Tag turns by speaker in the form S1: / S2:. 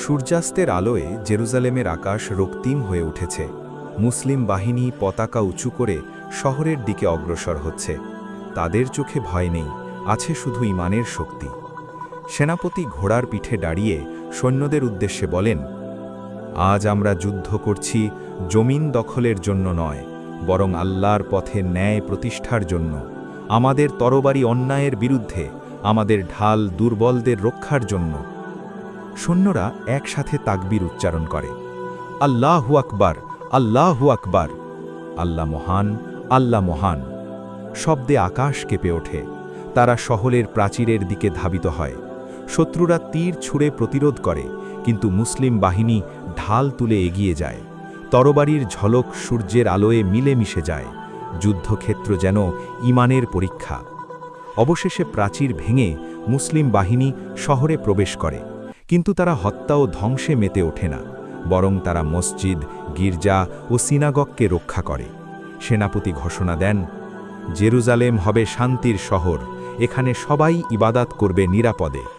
S1: সূর্যাস্তের আলোয় জেরুজালেমের আকাশ রক্তিম হয়ে উঠেছে। মুসলিম বাহিনী পতাকা উঁচু করে শহরের দিকে অগ্রসর হচ্ছে। তাদের চোখে ভয় নেই, আছে শুধু ঈমানের শক্তি। সেনাপতি ঘোড়ার পিঠে দাঁড়িয়ে সৈন্যদের উদ্দেশ্যে বলেন, আজ আমরা যুদ্ধ করছি জমিন দখলের জন্য নয়, বরং আল্লাহর পথে ন্যায় প্রতিষ্ঠার জন্য। আমাদের তরবারি অন্যায়ের বিরুদ্ধে, আমাদের ঢাল দুর্বলদের রক্ষার জন্য। সৈন্যরা একসাথে তাকবীর উচ্চারণ করে, আল্লাহু আকবার, আল্লাহু আকবার। আল্লাহ মহান, আল্লাহ মহান। শব্দে আকাশ কেঁপে ওঠে। তারা শহরের প্রাচীরের দিকে ধাবিত হয়। শত্রুরা তীর ছুঁড়ে প্রতিরোধ করে, কিন্তু মুসলিম বাহিনী ঢাল তুলে এগিয়ে যায়। তরবারির ঝলক সূর্যের আলোয় মিলে মিশে যায়। যুদ্ধক্ষেত্র যেন ঈমানের পরীক্ষা। অবশেষে প্রাচীর ভেঙে মুসলিম বাহিনী শহরে প্রবেশ করে, কিন্তু তারা হত্যা ও ধ্বংসে মেতে ওঠে না, বরং তারা মসজিদ, গির্জা ও সিনাগগকে রক্ষা করে। সেনাপতি ঘোষণা দেন, জেরুজালেম হবে শান্তির শহর, এখানে সবাই ইবাদাত করবে নিরাপদে।